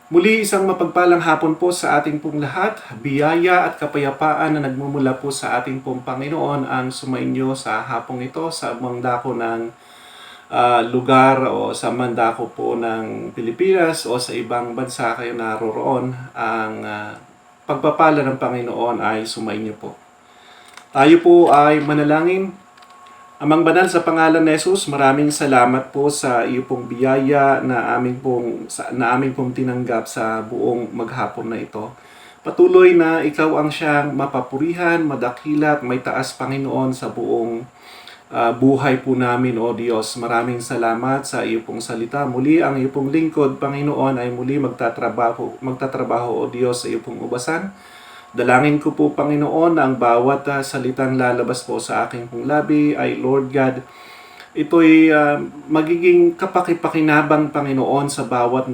Muli isang mapagpalang hapon po sa ating pong lahat. Biyaya at kapayapaan na nagmumula po sa ating pong Panginoon ang sumainyo sa hapong ito sa mandako ng lugar o sa mandako po ng Pilipinas o sa ibang bansa kayo naroroon. Ang pagpapala ng Panginoon ay sumainyo po. Tayo po ay manalangin. Amang banal sa pangalan ni Jesus, maraming salamat po sa iyo pong biyaya na aming pong tinanggap sa buong maghapon na ito. Patuloy na ikaw ang siyang mapapurihan, madakilat, may taas Panginoon sa buong buhay po namin, O Diyos. Maraming salamat sa iyo pong salita. Muli ang iyo pong lingkod, Panginoon, ay muli magtatrabaho, O Diyos, sa iyo pong ubasan. Dalangin ko po, Panginoon, na ang bawat salitang lalabas po sa aking pong labi ay, Lord God, ito'y magiging kapakipakinabang, Panginoon, sa bawat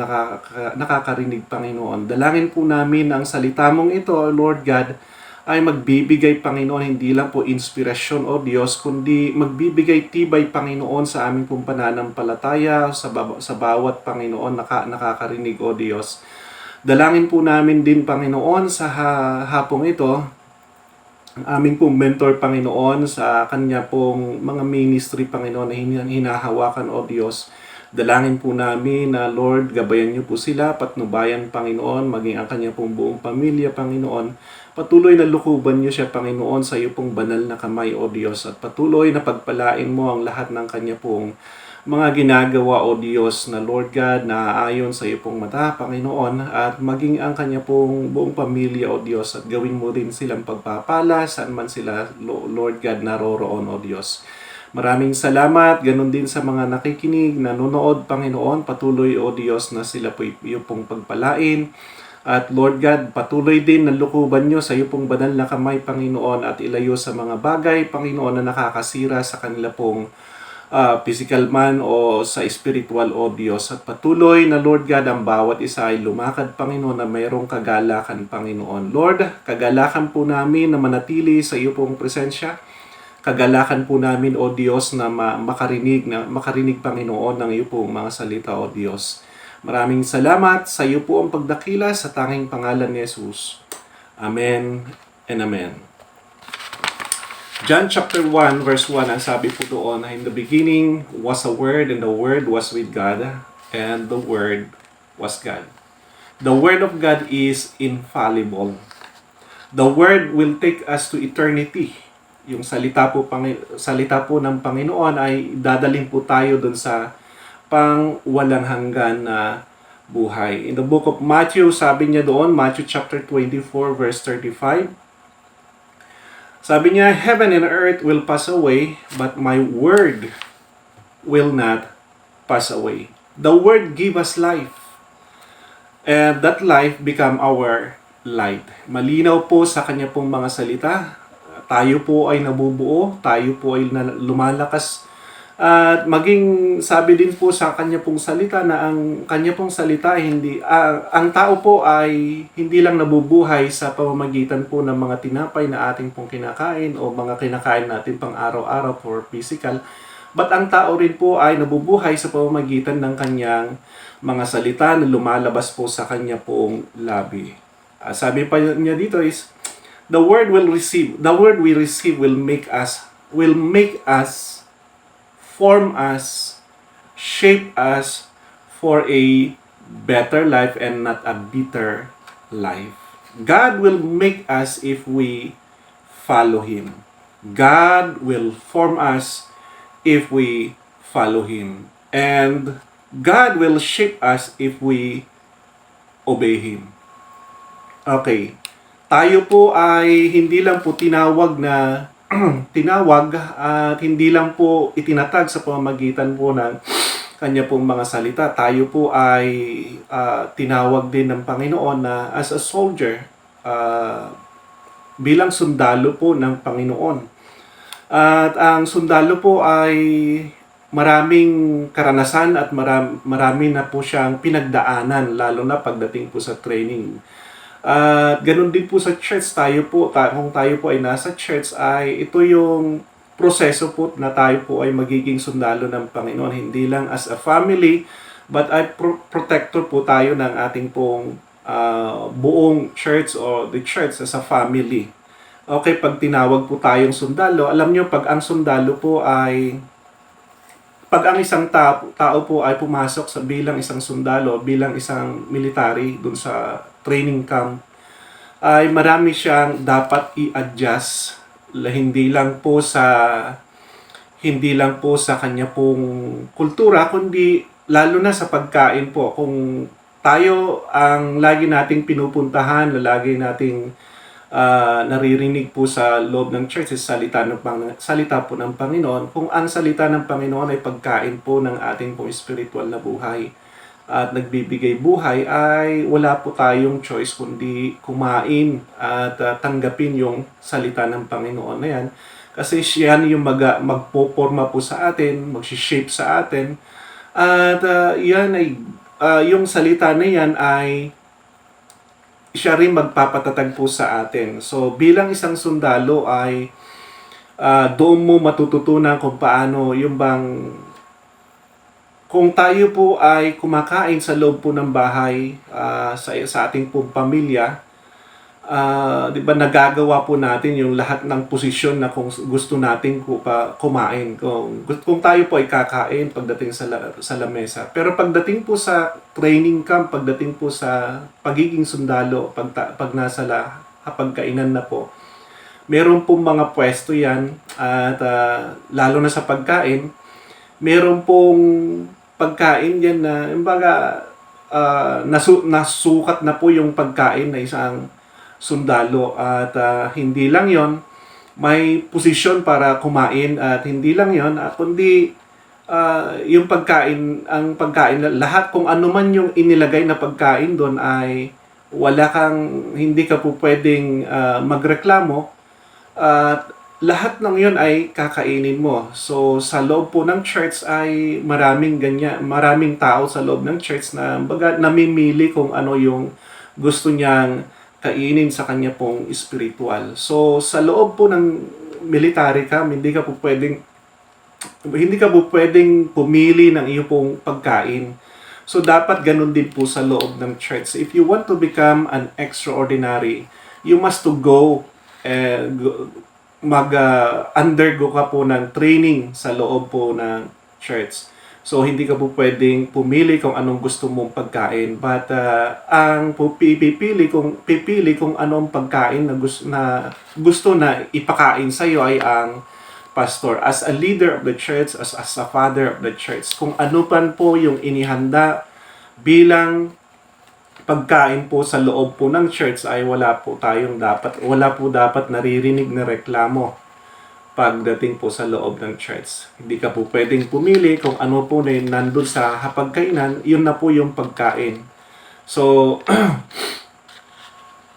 nakakarinig, Panginoon. Dalangin po namin ang salita mong ito, Lord God, ay magbibigay, Panginoon, hindi lang po inspirasyon, O Diyos, kundi magbibigay tibay, Panginoon, sa aming pong pananampalataya, sa bawat, Panginoon, nakakarinig, O Diyos. Dalangin po namin din, Panginoon, sa hapong ito, ang aming pong mentor, Panginoon, sa kanya pong mga ministry, Panginoon, na hinahawakan, O Diyos. Dalangin po namin na, Lord, gabayan niyo po sila, patnubayan, Panginoon, maging ang kanya pong buong pamilya, Panginoon. Patuloy na lukuban niyo siya, Panginoon, sa iyo pong banal na kamay, O Diyos, at patuloy na pagpalain mo ang lahat ng kanya pong mga ginagawa, O Diyos, na Lord God, na ayon sa iyo pong mata, Panginoon, at maging ang kanya pong buong pamilya, O Diyos, at gawin mo rin silang pagpapala saan man sila, Lord God, naroroon, O Diyos. Maraming salamat, ganun din sa mga nakikinig, nanonood, Panginoon, patuloy, O Diyos, na sila po iyo pong pagpalain. At Lord God, patuloy din na lukuban nyo sa iyo pong banal na kamay, Panginoon, at ilayo sa mga bagay, Panginoon, na nakakasira sa kanila pong physical man o sa spiritual, O Diyos. At patuloy na, Lord God, ang bawat isa ay lumakad, Panginoon, na mayroong kagalakan, Panginoon. Lord, kagalakan po namin na manatili sa iyo pong presensya. Kagalakan po namin, O Diyos, na makarinig, Panginoon, ng iyo pong mga salita, O Diyos. Maraming salamat sa iyo po ang pagdakila sa tanging pangalan ni Jesus. Amen and Amen. John chapter 1 verse 1, ang sabi po doon, in the beginning was a Word, and the Word was with God, and the Word was God. The Word of God is infallible. The Word will take us to eternity. Yung salita po ng Panginoon ay dadalhin po tayo doon sa pang walang hanggan na buhay. In the book of Matthew, sabi niya doon, Matthew chapter 24 verse 35, sabi niya, heaven and earth will pass away, but my word will not pass away. The word give us life, and that life become our light. Malinaw po sa kanya pong mga salita. Tayo po ay nabubuo, tayo po ay lumalakas. At maging sabi din po sa kanya pong salita na ang kanya pong salita ang tao po ay hindi lang nabubuhay sa pamamagitan po ng mga tinapay na ating pong kinakain o mga kinakain natin pang araw-araw for physical, but ang tao rin po ay nabubuhay sa pamamagitan ng kanyang mga salita na lumalabas po sa kanya pong labi. Sabi pa niya dito is, the word we receive will make us, form us, shape us for a better life and not a bitter life. God will make us if we follow Him. God will form us if we follow Him. And God will shape us if we obey Him. Okay. Tayo po ay hindi lang po tinawag at hindi lang po itinatag sa pamamagitan po ng kanya pong mga salita. Tayo po ay tinawag din ng Panginoon na as a soldier, bilang sundalo po ng Panginoon. At ang sundalo po ay maraming karanasan at marami na po siyang pinagdaanan, lalo na pagdating po sa training. At ganun din po sa church, kung tayo po ay nasa church, ay ito yung proseso po na tayo po ay magiging sundalo ng Panginoon. Hindi lang as a family, But ay protector po tayo ng ating pong buong church or the church as a family. Okay, pag tinawag po tayong sundalo, alam nyo, pag ang sundalo po ay, pag ang isang tao po ay pumasok sa bilang isang sundalo, bilang isang military dun sa training camp, ay marami siyang dapat i-adjust, hindi lang po sa kanya pong kultura, kundi lalo na sa pagkain po. Kung tayo ang lagi nating pinupuntahan, lagi nating naririnig po sa loob ng church is salita po ng Panginoon. Kung ang salita ng Panginoon ay pagkain po ng ating pong spiritual na buhay at nagbibigay buhay, ay wala po tayong choice kundi kumain at tanggapin yung salita ng Panginoon na yan. Kasi siya yung magpoporma po sa atin, mag-shape sa atin. At yan ay, yung salita na yan ay siya rin magpapatatag po sa atin. So bilang isang sundalo ay doon mo matututunan kung paano yung bang, kung tayo po ay kumakain sa loob po ng bahay sa ating pong pamilya, di ba nagagawa po natin yung lahat ng posisyon na kung gusto natin kumain. Kung tayo po ay kakain pagdating sa lamesa. Pero pagdating po sa training camp, pagdating po sa pagiging sundalo, pag nasa hapagkainan na po, meron pong mga pwesto yan at lalo na sa pagkain, meron pong pagkain yan na imbaga nasukat na po yung pagkain na isang sundalo at hindi lang yon, may posisyon para kumain at hindi lang yon, kundi yung pagkain, ang pagkain, lahat kung ano man yung inilagay na pagkain doon ay hindi ka po pwedeng magreklamo at lahat ng yon ay kakainin mo. So sa loob po ng church ay maraming tao sa loob ng church na namimili kung ano yung gusto niyang kainin sa kanya pong spiritual. So sa loob po ng military camp, hindi ka po pwedeng pumili ng iyong pong pagkain. So dapat ganun din po sa loob ng church. If you want to become an extraordinary, you must to undergo ka po ng training sa loob po ng church. So hindi ka po pwedeng pumili kung anong gusto mong pagkain, but ang pipili kung anong pagkain na gusto na ipakain sa iyo ay ang pastor as a leader of the church, as a father of the church. Kung ano pa po yung inihanda bilang pagkain po sa loob po ng church ay wala po dapat naririnig na reklamo pagdating po sa loob ng church. Hindi ka po pwedeng pumili kung ano po na nandun sa hapagkainan, yun na po yung pagkain. So,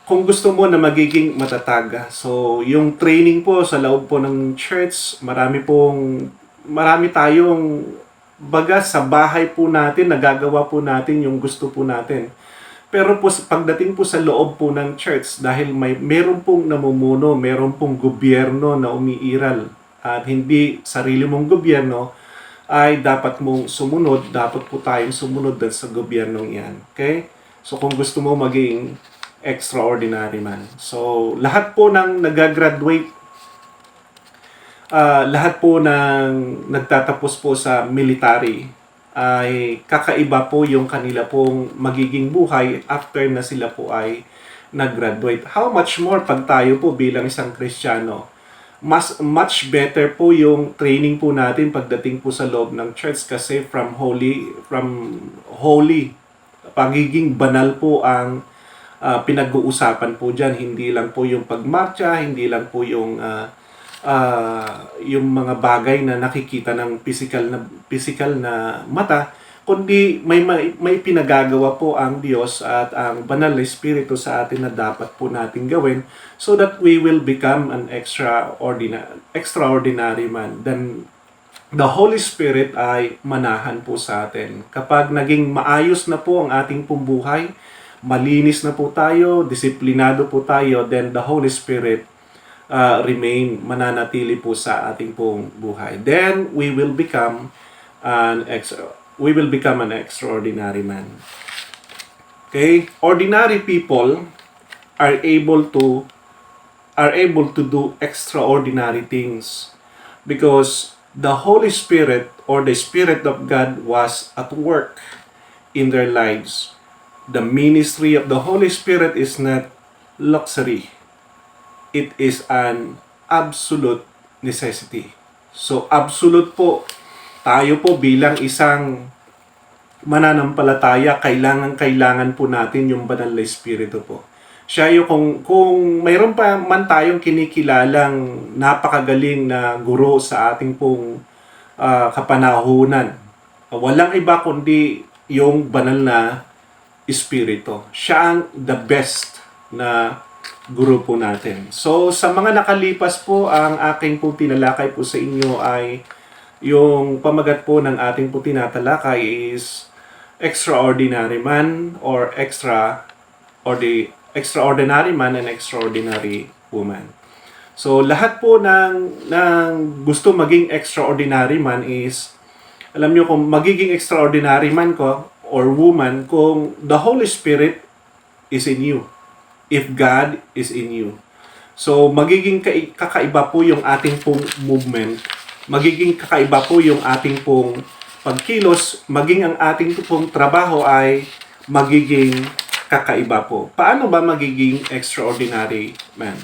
kung gusto mo na magiging matatag, so yung training po sa loob po ng church, marami tayong sa bahay po natin, nagagawa po natin yung gusto po natin. Pero po pagdating po sa loob po ng church, dahil meron pong namumuno, meron pong gobyerno na umiiral at hindi sarili mong gobyerno, ay dapat mong sumunod, dapat po tayong sumunod sa gobyernong yan. Okay? So kung gusto mo maging extraordinary man. So lahat po ng nagagraduate, lahat po ng nagtatapos po sa military, ay kakaiba po yung kanila pong magiging buhay after na sila po ay nag-graduate. How much more pag tayo po bilang isang Kristiyano? Much better po yung training po natin pagdating po sa loob ng church kasi from holy, pagiging banal po ang pinag-uusapan po dyan. Hindi lang po yung pagmarcha, hindi lang po yung mga bagay na nakikita ng physical na mata, kundi may pinagagawa po ang Diyos at ang banal na Espiritu sa atin na dapat po natin gawin so that we will become an extraordinary man. Then the Holy Spirit ay manahan po sa atin. Kapag naging maayos na po ang ating pong buhay, malinis na po tayo, disiplinado po tayo, then the Holy Spirit mananatili po sa ating pong buhay. Then we will become an we will become an extraordinary man. Okay? Ordinary people are able to do extraordinary things because the Holy Spirit or the Spirit of God was at work in their lives. The ministry of the Holy Spirit is not luxury. It is an absolute necessity. So absolute po, tayo po bilang isang mananampalataya, kailangan po natin yung banal na Espiritu po. Siya yung kung mayroon pa man tayong kinikilalang napakagaling na guro sa ating pong kapanahunan, walang iba kundi yung banal na Espiritu. Siya ang the best na guro po natin. So sa mga nakalipas po, ang aking po tinalakay po sa inyo ay yung pamagat po ng ating po tinatalakay is extraordinary man or extraordinary man and extraordinary woman. So lahat po ng gusto maging extraordinary man is, alam nyo, kung magiging extraordinary man ko or woman kung the Holy Spirit is in you, if God is in you. So magiging kakaiba po yung ating pong movement, magiging kakaiba po yung ating pong pagkilos, maging ang ating pong trabaho ay magiging kakaiba po. Paano ba magiging extraordinary man?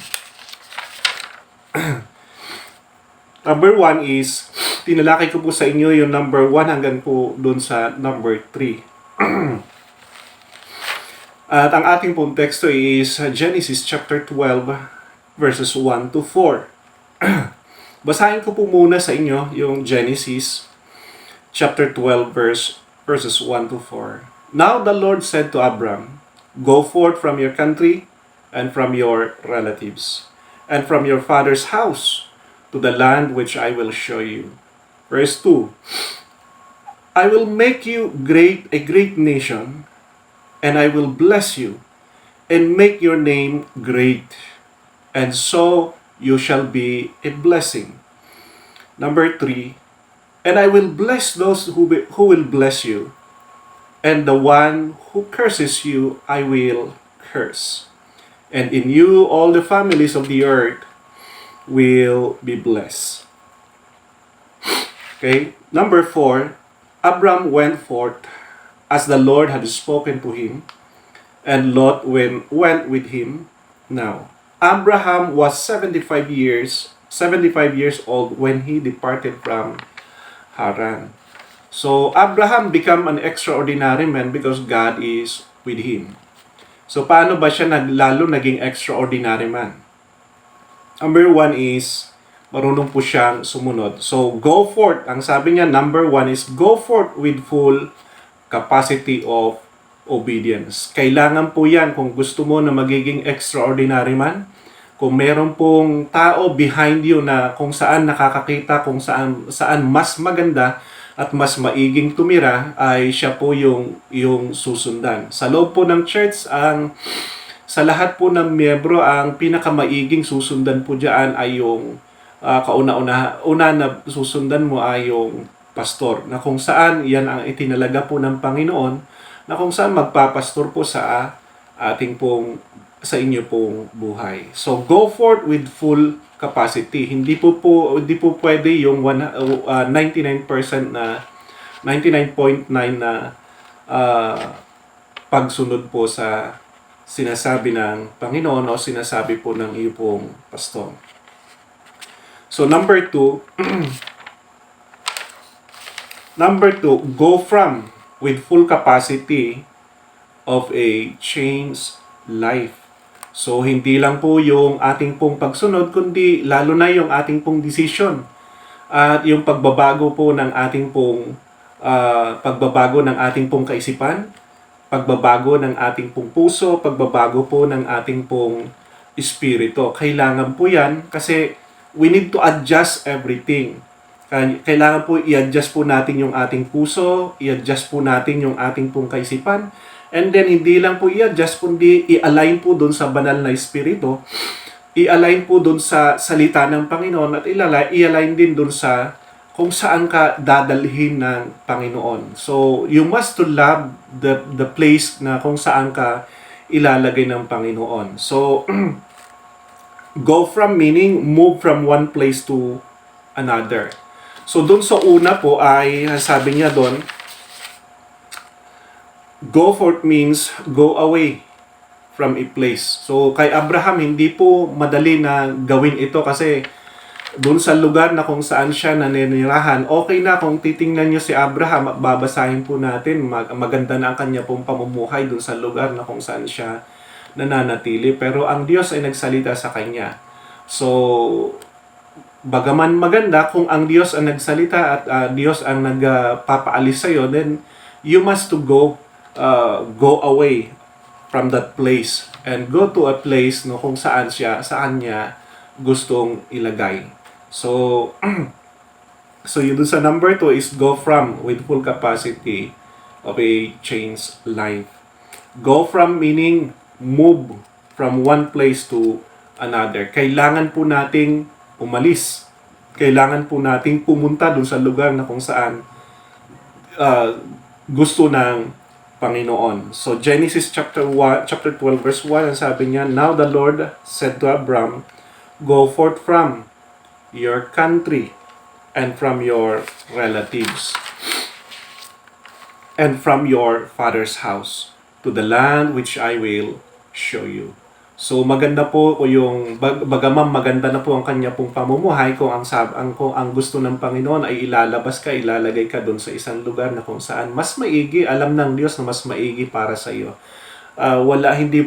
Number 1 is, tinalakay ko po sa inyo yung number 1 hanggang po doon sa number 3. At ang ating pong teksto is Genesis chapter 12 verses 1 to 4. Basahin ko po muna sa inyo yung Genesis chapter 12 verses 1 to 4. Now the Lord said to Abram, "Go forth from your country and from your relatives and from your father's house to the land which I will show you." Verse 2. "I will make you a great nation, and I will bless you and make your name great, and so you shall be a blessing." Number 3, "And I will bless those who will bless you, and the one who curses you I will curse. And in you all the families of the earth will be blessed." Okay, number 4, Abram went forth as the Lord had spoken to him, and Lot went with him. Now, Abraham was 75 years old when he departed from Haran. So, Abraham became an extraordinary man because God is with him. So, paano ba siya lalo naging extraordinary man? Number 1 is, marunong po siyang sumunod. So, go forth. Ang sabi niya, number 1 is, go forth with full capacity of obedience. Kailangan po yan kung gusto mo na magiging extraordinary man. Kung meron pong tao behind you na kung saan nakakakita, kung saan mas maganda at mas maiging tumira, ay siya po yung susundan. Sa loob po ng church, sa lahat po ng miyembro, ang pinakamaiging susundan po diyan ay yung una na susundan mo ay yung pastor, na kung saan yan ang itinalaga po ng Panginoon, na kung saan magpapastor po sa inyo pong buhay. So go forth with full capacity. Hindi po pwede yung 99% na 99.9 na pagsunod po sa sinasabi ng Panginoon o sinasabi po ng iyo pong pastor. So number 2, go from with full capacity of a changed life. So hindi lang po yung ating pong pagsunod, kundi lalo na yung ating pong decision at yung pagbabago po ng ating pong kaisipan, pagbabago ng ating pong puso, pagbabago po ng ating pong espiritu. Kailangan po yan kasi we need to adjust everything. Kailangan po i-adjust po natin yung ating puso, i-adjust po natin yung ating pong kaisipan, and then hindi lang po i-adjust, kundi i-align po doon sa banal na espiritu, i-align po doon sa salita ng Panginoon, at i-align din doon sa kung saan ka dadalhin ng Panginoon. So, you must to love the place na kung saan ka ilalagay ng Panginoon. So, go from meaning move from one place to another. So, dun sa una po ay sabi niya doon, go forth means go away from a place. So, kay Abraham, hindi po madali na gawin ito kasi doon sa lugar na kung saan siya naninirahan, okay na kung titingnan nyo si Abraham at babasahin po natin, maganda na ang kanya pong pamumuhay doon sa lugar na kung saan siya nananatili. Pero ang Diyos ay nagsalita sa kanya. So, bagaman maganda, kung ang Diyos ang nagsalita at Diyos ang nagpapaalis sa'yo, then you must to go away from that place and go to a place no, kung saan niya gustong ilagay. So, so yun dun sa number 2 is go from with full capacity of a changed life. Go from meaning move from one place to another. Kailangan po nating umalis. Kailangan po nating pumunta dun sa lugar na kung saan gusto ng Panginoon. So Genesis chapter 12 verse 1, ang sabi niya, "Now the Lord said to Abram, go forth from your country and from your relatives and from your father's house to the land which I will show you." So maganda po yung bagaman maganda na po ang kanya pong pamumuhay, kung ang gusto ng Panginoon ay ilalabas ka, ilalagay ka doon sa isang lugar na kung saan mas maigi, alam ng Diyos na mas maigi para sa iyo. Hindi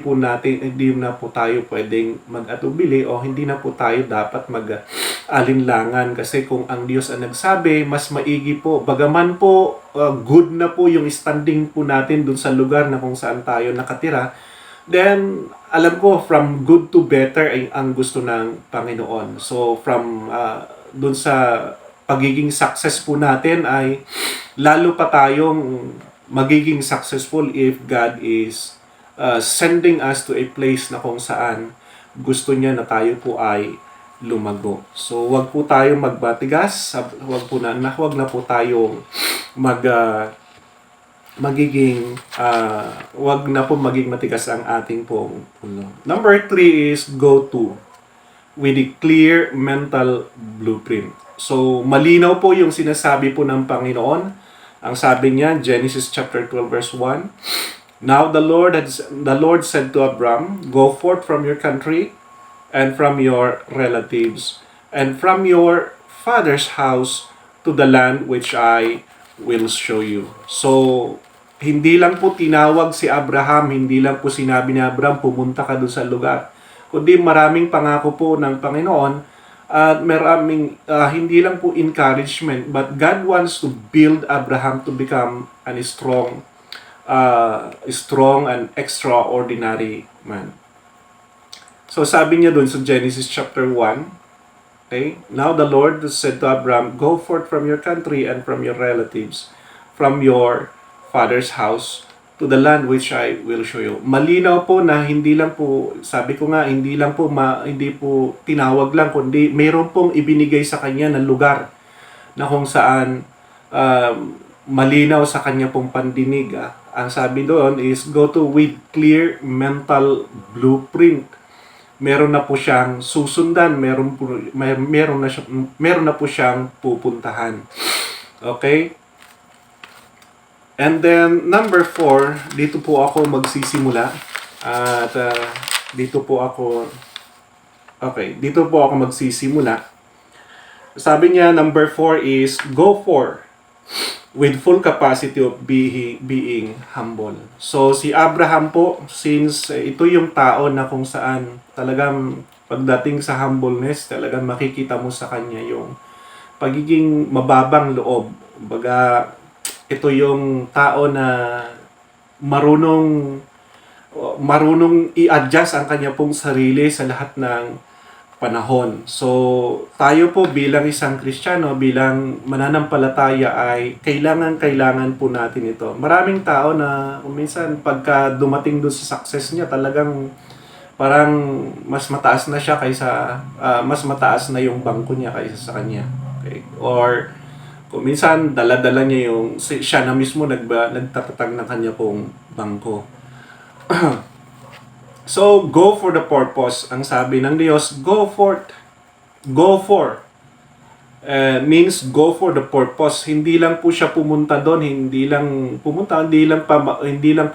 na po tayo pwedeng mag-atubili o hindi na po tayo dapat mag-alinlangan kasi kung ang Diyos ang nagsabi, mas maigi po. Bagaman po good na po yung standing po natin dun sa lugar na kung saan tayo nakatira, then alam ko from good to better ay ang gusto ng Panginoon. So from dun sa pagiging success po natin ay lalo pa tayong magiging successful if God is sending us to a place na kung saan gusto niya na tayo po ay lumago. So, wag po tayong magbatigas, wag na po tayong wag na po maging matigas ang ating pong puno. Number 3 is go to with a clear mental blueprint. So, malinaw po yung sinasabi po ng Panginoon. Ang sabi niya, Genesis chapter 12 verse 1, "Now the Lord said to Abram, go forth from your country and from your relatives and from your father's house to the land which I will show you." So, hindi lang po tinawag si Abraham, hindi lang po sinabi ni Abraham, pumunta ka doon sa lugar. Kundi maraming pangako po ng Panginoon at hindi lang po encouragement, but God wants to build Abraham to become a strong and extraordinary man. So sabi niya doon sa Genesis chapter 1, okay, "Now the Lord said to Abram, go forth from your country and from your relatives, from your father's house, to the land which I will show you." Malinaw po na hindi lang po, sabi ko nga, hindi po tinawag lang, kundi mayroon pong ibinigay sa kanya na lugar na kung saan malinaw sa kanya pong pandinig. Ang sabi doon is go to with clear mental blueprint. Meron na po siyang susundan, meron na po siyang pupuntahan. Okay? And then number 4, dito po ako magsisimula at dito po ako magsisimula. Sabi niya, number 4 is go for with full capacity of being humble. So, si Abraham po, since ito yung tao na kung saan talagang pagdating sa humbleness, talagang makikita mo sa kanya yung pagiging mababang loob. Baga, ito yung tao na marunong i-adjust ang kanya pong sarili sa lahat ng panahon. So, tayo po bilang isang Kristiyano, bilang mananampalataya ay kailangan po natin ito. Maraming tao na minsan pagka dumating doon sa success niya, talagang parang mas mataas na yung bangko niya kaysa sa kanya. Okay? Or Kung minsan, dala-dala niya siya na mismo nagtatatag ng kanya pong bangko. So, go for the purpose. Ang sabi ng Diyos, go forth. Go for. Means go for the purpose. Hindi lang po siya pumunta doon, hindi lang po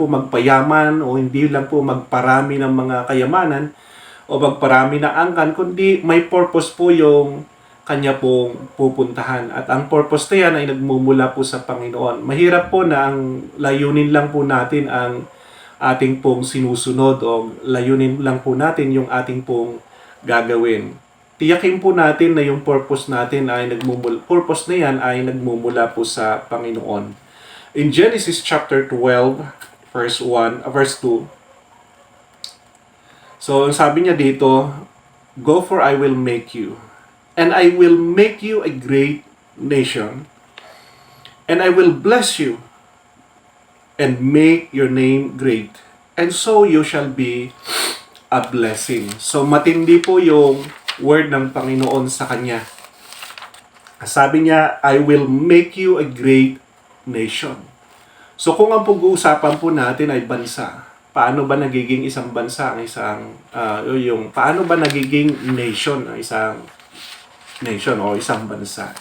magpayaman o hindi lang po magparami ng mga kayamanan o magparami ng angkan, kundi may purpose po yung kanya pong pupuntahan. At ang purpose na yan ay nagmumula po sa Panginoon. Mahirap po na ang layunin lang po natin ang ating pong sinusunod o layunin lang po natin yung ating pong gagawin. Tiyakin po natin na yung purpose natin ay purpose na yan ay nagmumula po sa Panginoon. In Genesis chapter 12, verse 2. So, ang sabi niya dito, go for I will make you, and I will make you a great nation, and I will bless you, and make your name great, and so you shall be a blessing. So, matindi po yung word ng Panginoon sa kanya. Sabi niya, I will make you a great nation. So kung ang pag-uusapan po natin ay bansa, paano ba nagiging isang bansa ang paano ba nagiging nation ang isang nation o isang bansa?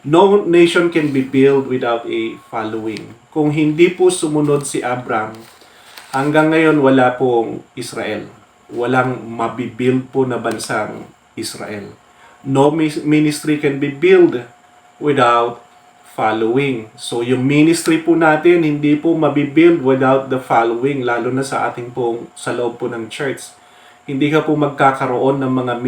No nation can be built without a following. Kung hindi po sumunod si Abraham, hanggang ngayon wala pong Israel. Walang mabibuild po na bansang Israel. No ministry can be built without following. So yung ministry po natin hindi po mabibuild without the following, lalo na sa ating sa loob po ng church. Hindi ka po magkakaroon ng mga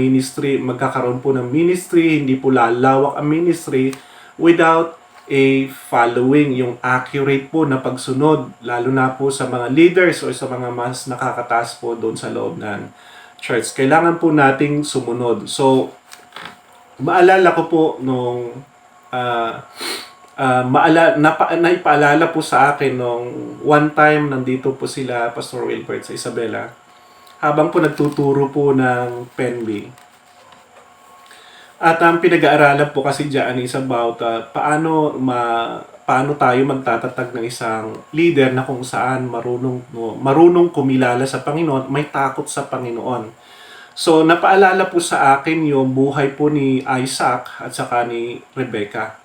magkakaroon po ng ministry, hindi po lalawak ang ministry without a following, yung accurate po na pagsunod, lalo na po sa mga leaders o sa mga mas nakakataas po doon sa loob ng church. Kailangan po nating sumunod. So, maalala ko po nung naipaalala po sa akin nung one time nandito po sila Pastor Wilbert sa Isabela habang po nagtuturo po ng Penby. At ang pinag-aaralan po kasi diyan is about paano tayo magtatatag ng isang leader na kung saan marunong kumilala sa Panginoon, may takot sa Panginoon. So, napaalala po sa akin yung buhay po ni Isaac at saka ni Rebecca.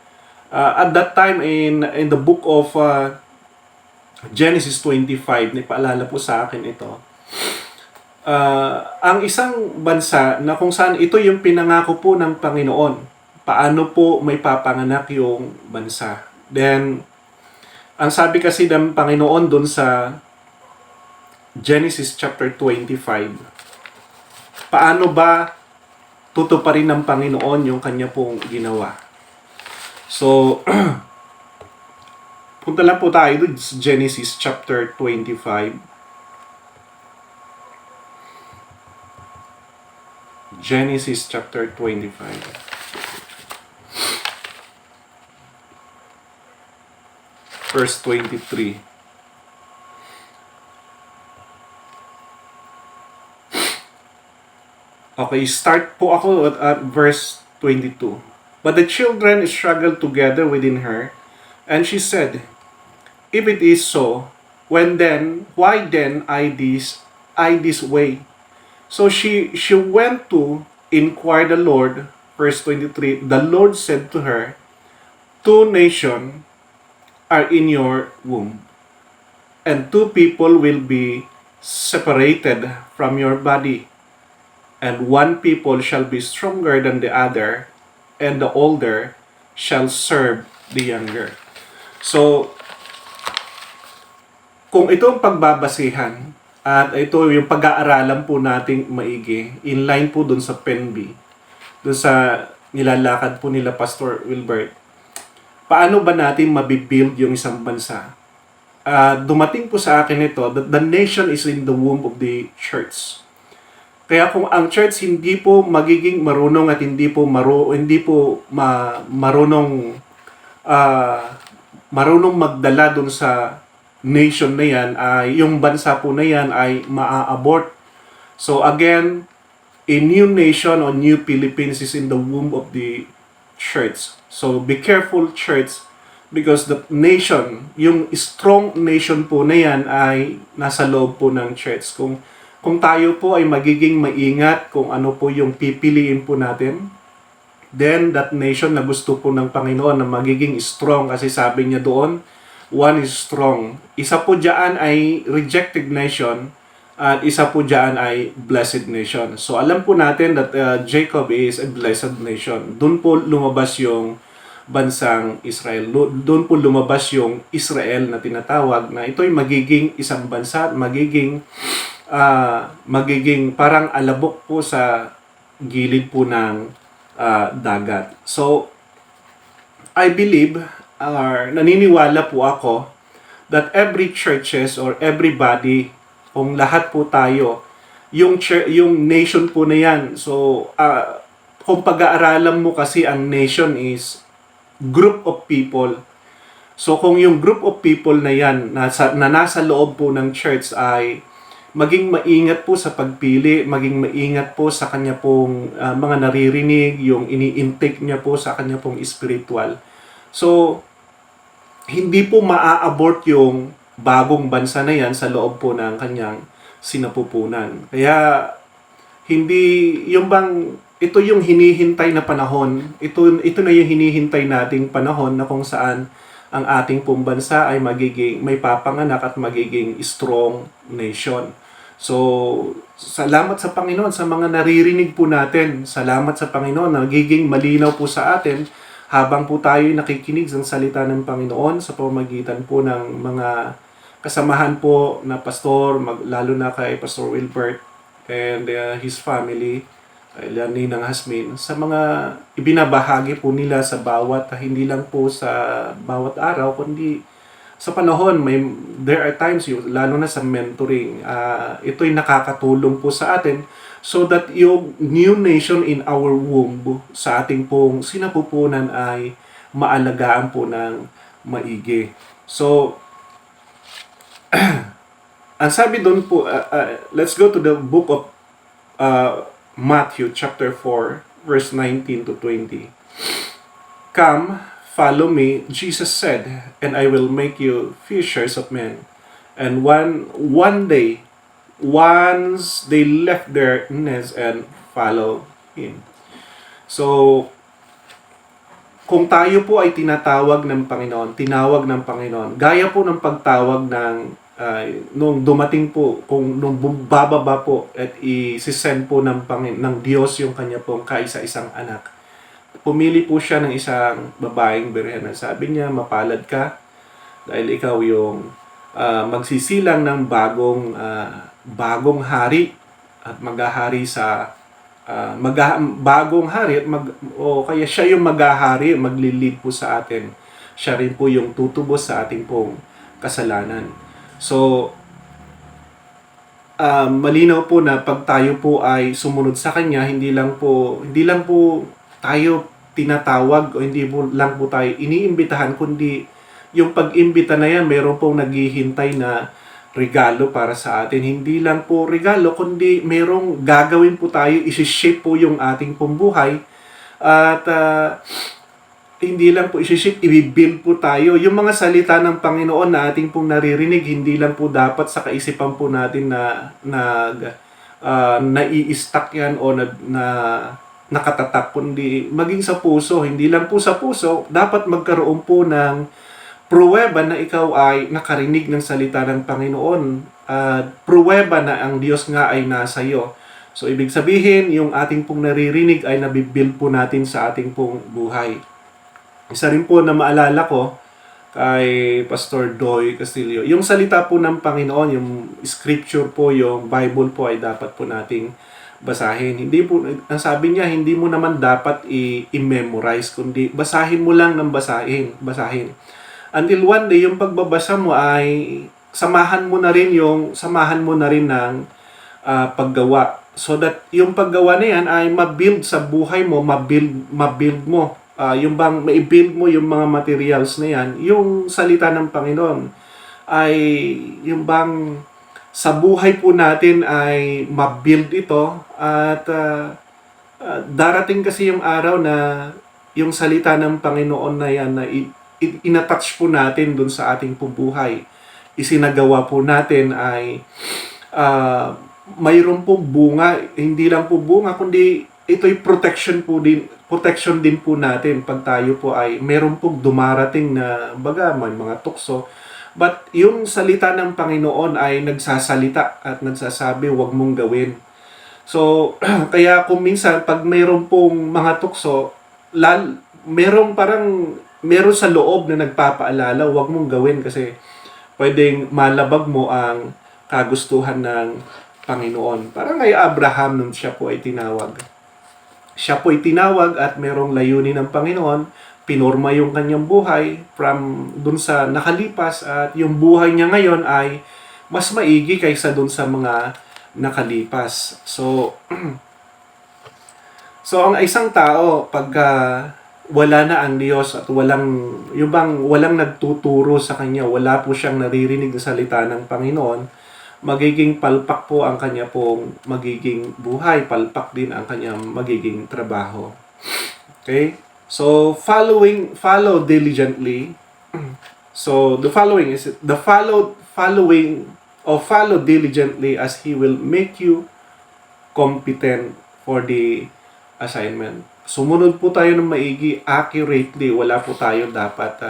At that time in the book of Genesis 25, napaalala po sa akin ito. Ang isang bansa na kung saan ito yung pinangako po ng Panginoon, paano po may papanganak yung bansa. Then, ang sabi kasi ng Panginoon dun sa Genesis chapter 25, paano ba tutuparin ng Panginoon yung kanya pong ginawa? So, punta lang po tayo dun sa Genesis chapter 25. Genesis chapter 25. Verse 23. Okay, start po ako at verse 22. But the children struggled together within her, and she said, if it is so, why then I this way? So she went to inquire the Lord. Verse 23, the Lord said to her, 2 nations are in your womb, and 2 people will be separated from your body, and 1 people shall be stronger than the other, and the older shall serve the younger. So, kung itong pagbabasihan at ito yung pag-aaralan po nating maigi, in line po dun sa Penby, dun sa nilalakad po nila Pastor Wilbert, paano ba natin mabibuild yung isang bansa? Dumating po sa akin ito that the nation is in the womb of the church. Kaya kung ang church hindi po magiging marunong at hindi po marunong magdala dun sa nation na yan, ay yung bansa po na yan ay maa-abort. So again, a new nation or new Philippines is in the womb of the church. So be careful, church, because the nation, yung strong nation po na yan ay nasa loob po ng church. Kung tayo po ay magiging maingat kung ano po yung pipiliin po natin, then that nation na gusto po ng Panginoon na magiging strong, kasi sabi niya doon, one is strong. Isa po dyan ay rejected nation at isa po dyan ay blessed nation. So alam po natin that Jacob is a blessed nation. Doon po lumabas yung bansang Israel. Doon po lumabas yung Israel na tinatawag, na ito'y magiging isang bansa, magiging parang alabok po sa gilid po ng dagat. So, I believe, naniniwala po ako, that every churches or everybody, kung lahat po tayo, yung nation po na yan, so, kung pag-aaralan mo kasi ang nation is group of people. So kung yung group of people na yan na nasa loob po ng church ay maging maingat po sa pagpili, maging maingat po sa kanya pong mga naririnig, yung ini-intake niya po sa kanya pong spiritual. So hindi po maa-abort yung bagong bansa na yan sa loob po ng kanyang sinapupunan. Kaya hindi yung bang ito yung hinihintay na panahon, ito na yung hinihintay nating panahon na kung saan ang ating pong bansa ay may papanganak at magiging strong nation. So, salamat sa Panginoon sa mga naririnig po natin. Salamat sa Panginoon na nagiging malinaw po sa atin habang po tayo nakikinig sa salita ng Panginoon sa pamamagitan po ng mga kasamahan po na pastor, lalo na kay Pastor Wilbert and his family, Ninang Hasmin, sa mga ibinabahagi po nila sa hindi lang po sa bawat araw, kundi sa panahon, there are times, lalo na sa mentoring, ito'y nakakatulong po sa atin so that yung new nation in our womb, sa ating pong sinapupunan ay maalagaan po ng maigi. So, ang sabi doon po, let's go to the book of Matthew chapter 4, verse 19 to 20. Come, follow me, Jesus said, and I will make you fishers of men. And one day, once they left their nets and follow Him. So, kung tayo po ay tinawag ng Panginoon, gaya po ng pagtawag nung dumating po, nung bababa po at i-send po ng Diyos yung kanya pong kaisa-isang anak. Pumili po siya ng isang babaeng birhen. Sabi niya, mapalad ka dahil ikaw yung magsisilang ng bagong hari at maghahari sa bagong hari at kaya siya yung maghahari, maglilid po sa atin. Siya rin po yung tutubos sa ating pong kasalanan. So, malinaw po na pag tayo po ay sumunod sa Kanya, hindi lang po tayo tinatawag o hindi po lang po tayo iniimbitahan, kundi yung pag-imbita na yan, meron pong naghihintay na regalo para sa atin. Hindi lang po regalo, kundi merong gagawin po tayo, isi-shape po yung ating pong buhay at hindi lang po isi-shape, i-build po tayo. Yung mga salita ng Panginoon na ating pong naririnig, hindi lang po dapat sa kaisipan po natin na nai-stack yan o nakatatak, kundi maging sa puso. Hindi lang po sa puso, dapat magkaroon po ng pruweba na ikaw ay nakarinig ng salita ng Panginoon. Pruweba na ang Diyos nga ay nasa iyo. So, ibig sabihin, yung ating pong naririnig ay nabibuild po natin sa ating pong buhay. Isa rin po na maalala ko kay Pastor Doy Castillo, yung salita po ng Panginoon, yung scripture po, yung Bible po ay dapat po nating basahin. Hindi po, ang sabi niya, hindi mo naman dapat i-memorize, kundi basahin mo lang ng basahin. Until one day, yung pagbabasa mo ay samahan mo na rin ng paggawa. So that yung paggawa na yan ay mabuild sa buhay mo, mabuild mo. Yung bang ma-build mo yung mga materials na yan, yung salita ng Panginoon ay yung bang sa buhay po natin ay ma-build ito at darating kasi yung araw na yung salita ng Panginoon na yan na inattach po natin dun sa ating buhay, isinagawa po natin ay mayroon pong bunga, hindi lang po bunga, kundi ito'y protection din po natin pag tayo po ay meron pong dumarating na baga may mga tukso. But yung salita ng Panginoon ay nagsasalita at nagsasabi, huwag mong gawin. So, kaya kung minsan, pag mayroon pong mga tukso, meron sa loob na nagpapaalala, huwag mong gawin kasi pwedeng malabag mo ang kagustuhan ng Panginoon. Parang kay Abraham nung siya po ay tinawag. Siya po ay tinawag at merong layunin ng Panginoon, pinorma yung kanyang buhay from dun sa nakalipas at yung buhay niya ngayon ay mas maigi kaysa dun sa mga nakalipas. So, ang isang tao, pagka wala na ang Diyos at walang nagtuturo sa kanya, wala po siyang naririnig na salita ng Panginoon, magiging palpak po ang kanya pong magiging buhay, palpak din ang kanyang magiging trabaho. Okay? So, follow diligently. So, the following is follow diligently as He will make you competent for the assignment. Sumunod po tayo ng maigi, accurately. Wala po tayo dapat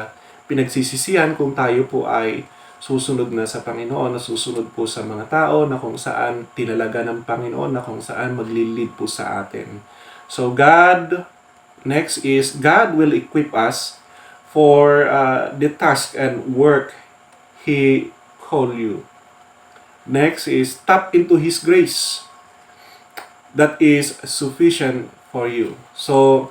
pinagsisisihan kung tayo po ay susunod na sa Panginoon, na susunod po sa mga tao, na kung saan tinalaga ng Panginoon, na kung saan maglilid po sa atin. So next is, God will equip us for the task and work He called you. Next is, tap into His grace that is sufficient for you. So,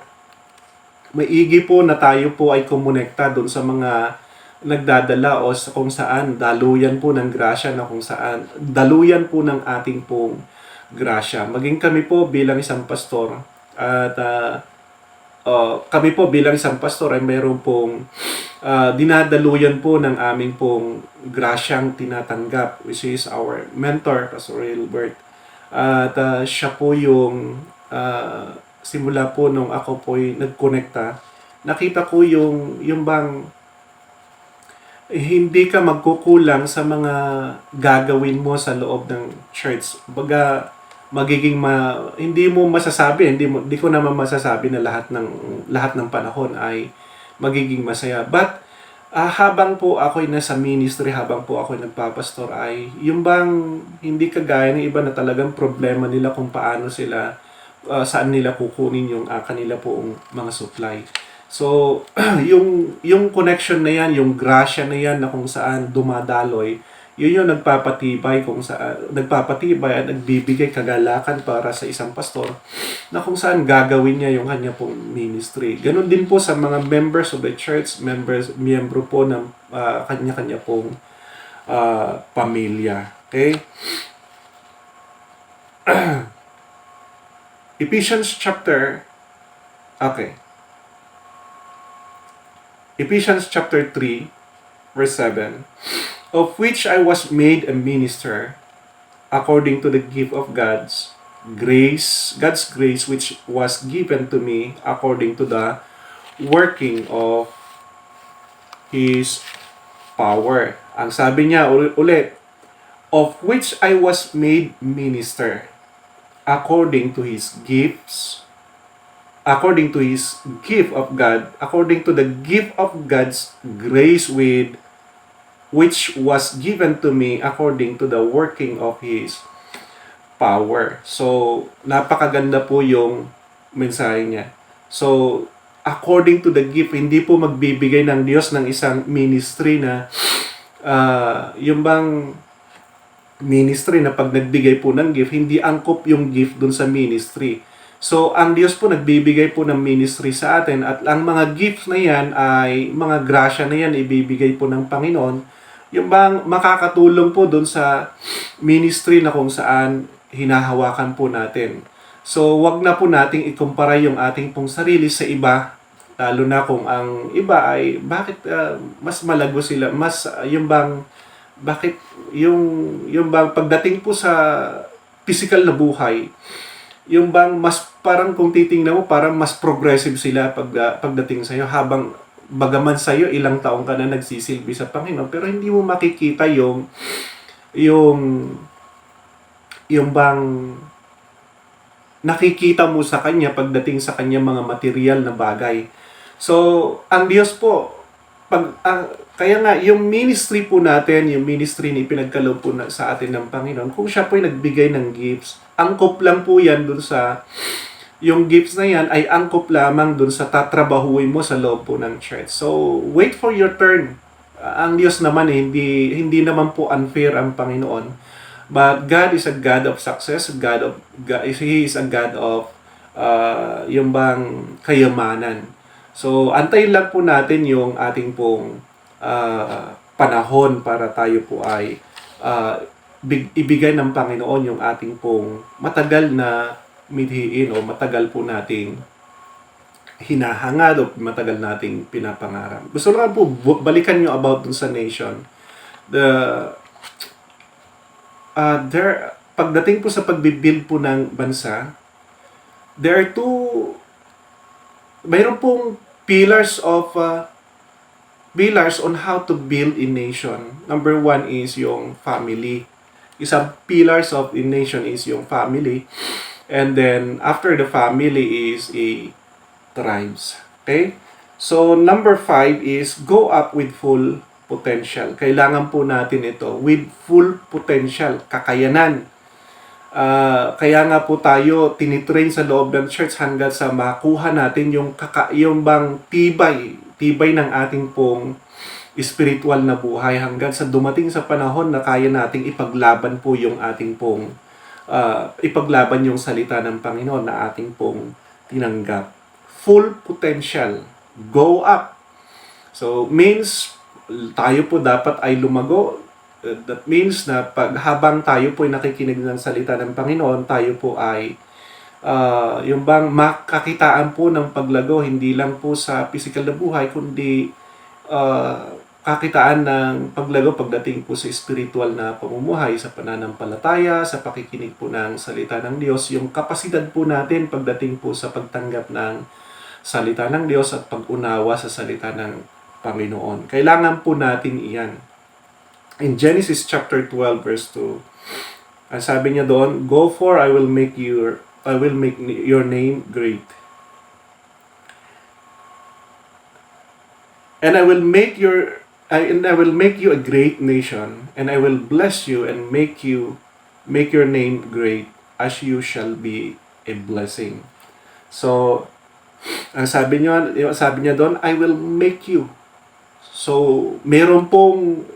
maigi po na tayo po ay kumonekta doon sa mga nagdadala o sa kung saan daluyan po ng grasya, na kung saan daluyan po ng ating pong grasya. Maging kami po bilang isang pastor at kami po bilang isang pastor ay mayroon pong dinadaluyan po ng aming pong grasyang tinatanggap, which is our mentor, Pastor Hilbert. At siya po yung simula po nung ako po ay nagkonekta, nakita ko yung bang hindi ka magkukulang sa mga gagawin mo sa loob ng church. Baga, magiging hindi mo masasabi, hindi ko naman masasabi na lahat ng panahon ay magiging masaya. But habang po ako'y nasa ministry, habang po ako'y nagpapastor, ay yung bang hindi kagaya ng iba na talagang problema nila kung paano sila saan nila kukunin yung kanila poong mga supply. So yung connection na yan, yung grasya na yan na kung saan dumadaloy, yun yung nagpapatibay at nagbibigay kagalakan para sa isang pastor na kung saan gagawin niya yung kanya pong ministry. Ganon din po sa mga members of the church, miyembro po ng kanya-kanya pong pamilya. Okay? Ephesians chapter 3, verse 7, of which I was made a minister according to the gift of God's grace which was given to me according to the working of His power. Ang sabi niya ulit, of which I was made minister according to His gifts, according to His gift of God, according to the gift of God's grace which was given to me according to the working of His power. So, napakaganda po yung mensahe niya. So, according to the gift, hindi po magbibigay ng Diyos ng isang ministry na yung bang ministry na pag nagbigay po ng gift, hindi angkop yung gift dun sa ministry. So, ang Diyos po nagbibigay po ng ministry sa atin at ang mga gifts na yan ay mga grasya na yan ibibigay po ng Panginoon, yung bang makakatulong po dun sa ministry na kung saan hinahawakan po natin. So, wag na po nating ikumpara yung ating pong sarili sa iba, lalo na kung ang iba ay bakit mas malago sila, mas yung bang bakit yung bang pagdating po sa physical na buhay, yung bang mas parang kung titingnan mo, parang mas progressive sila pagdating sa'yo habang bagaman sa'yo ilang taong ka na nagsisilbi sa Panginoon, pero hindi mo makikita yung yung bang nakikita mo sa kanya pagdating sa kanya mga material na bagay. So, ang Diyos po, kaya nga, yung ministry po natin, yung ministry na ipinagkaloob po sa atin ng Panginoon, kung siya po ay nagbigay ng gifts, angkop lang po yan dun sa, yung gifts na yan ay angkop lamang dun sa tatrabahuin mo sa loob po ng church. So, wait for your turn. Ang Diyos naman, hindi naman po unfair ang Panginoon. But God is a God of success. He is a God of yung bang kayamanan. So, antayin lang po natin yung ating pong panahon para tayo po ay ibigay ng Panginoon yung ating pong matagal na mithiin o matagal po nating hinahangad o matagal nating pinapangarap. Gusto lang po balikan nyo about dun sa nation. Pagdating po sa pagbibuild po ng bansa, there are mayroon pong pillars on how to build a nation. Number one is yung family. Isang pillars of a nation is yung family. And then, after the family is a tribes. Okay? So, number 5 is go up with full potential. Kailangan po natin ito with full potential, kakayanan. Kaya nga po tayo tinitrain sa loob ng church hanggang sa makuha natin yung bang tibay ng ating pong spiritual na buhay hanggang sa dumating sa panahon na kaya nating ipaglaban po yung ating pong ipaglaban yung salita ng Panginoon na ating pong tinanggap. Full potential. Go up. So, means tayo po dapat ay lumago. That means na habang tayo po ay nakikinig ng salita ng Panginoon, tayo po ay yung bang makakitaan po ng paglago, hindi lang po sa physical na buhay, kundi kakitaan ng paglago pagdating po sa spiritual na pamumuhay, sa pananampalataya, sa pakikinig po ng salita ng Diyos, yung kapasidad po natin pagdating po sa pagtanggap ng salita ng Diyos at pag-unawa sa salita ng Panginoon. Kailangan po natin iyan. In Genesis chapter 12 verse 2, ang sabi niya doon, "Go for I will make your name great. And I will make you a great nation, and I will bless you and make your name great, as you shall be a blessing." So, ang sabi niya doon, I will make you. So, meron pong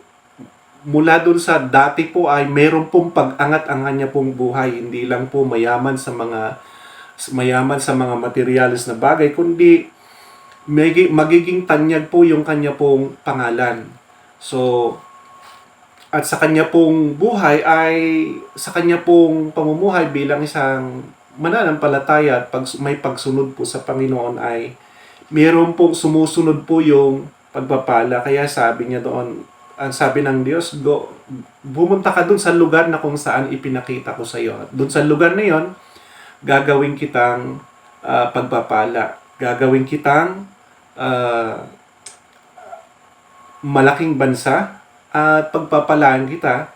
mula doon sa dati po ay meron pong pag-angat ang kanya pong buhay. Hindi lang po mayaman sa mga materials na bagay, kundi magiging tanyag po yung kanya pong pangalan. So, at sa kanya pong buhay ay, sa kanya pong pamumuhay bilang isang mananampalataya at may pagsunod po sa Panginoon ay meron pong sumusunod po yung pagpapala. Kaya sabi niya doon, ang sabi ng Diyos, bumunta ka doon sa lugar na kung saan ipinakita ko sa iyo. Doon sa lugar na yon, gagawin kitang pagpapala. Gagawin kitang malaking bansa at pagpapalaan kita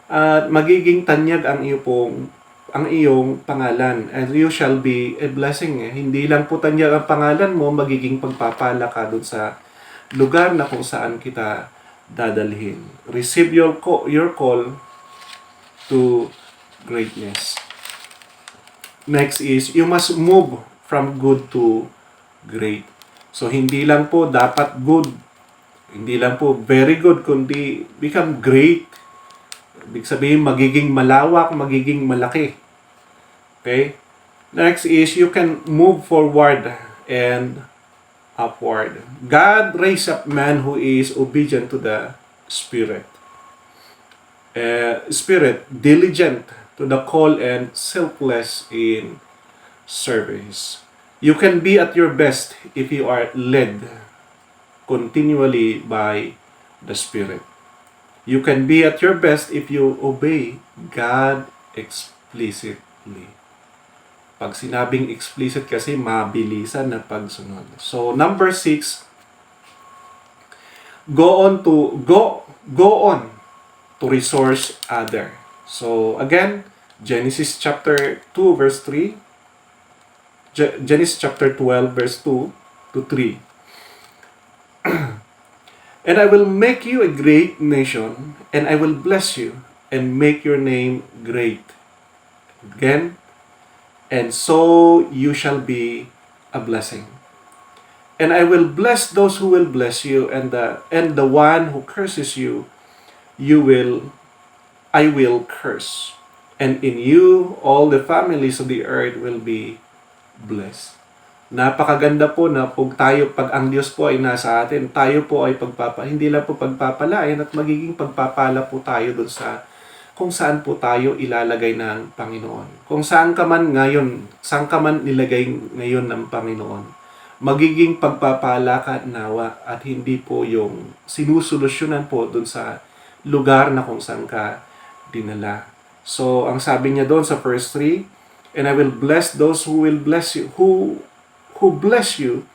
at magiging tanyag ang iyong pangalan, and you shall be a blessing. Hindi lang po tanyag ang pangalan mo, magiging pagpapala ka doon sa lugar na kung saan kita dadalhin. Receive your call to greatness. Next is, you must move from good to great. So, hindi lang po dapat good, hindi lang po very good, kundi become great. Ibig sabihin, magiging malawak, magiging malaki. Okay? Next is, you can move forward and upward. God raised up man who is obedient to the Spirit. Diligent to the call and selfless in service. You can be at your best if you are led continually by the Spirit. You can be at your best if you obey God explicitly. Pag sinabing explicit kasi, mabilisan na pagsunod. So, number 6, go on to resource other. So, again, Genesis chapter 2, verse 3, Genesis chapter 12, verse 2 to 3. And I will make you a great nation, and I will bless you, and make your name great. Again, and so you shall be a blessing. And I will bless those who will bless you, and the one who curses you, I will curse. And in you all the families of the earth will be blessed. Napakaganda po na pag ang Diyos po ay nasa atin, tayo po ay hindi lang po pagpapalain at magiging pagpapala po tayo dun sa kung saan po tayo ilalagay ng Panginoon. Kung saan ka man nilagay ngayon ng Panginoon, magiging pagpapala ka nawa at hindi po yung sinusolusyonan po dun sa lugar na kung saan ka dinala. So, ang sabi niya doon sa verse 3, and I will bless those who will bless you, who bless you,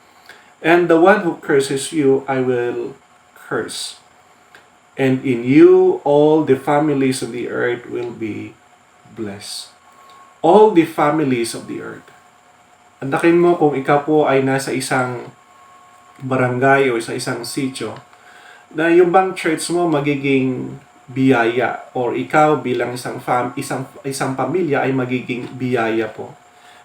and the one who curses you, I will curse. And in you, all the families of the earth will be blessed. All the families of the earth. Andakin mo kung ikaw po ay nasa isang barangay o sa isang sitio, na yung bang church mo magiging biyaya, or ikaw bilang isang pamilya ay magiging biyaya po.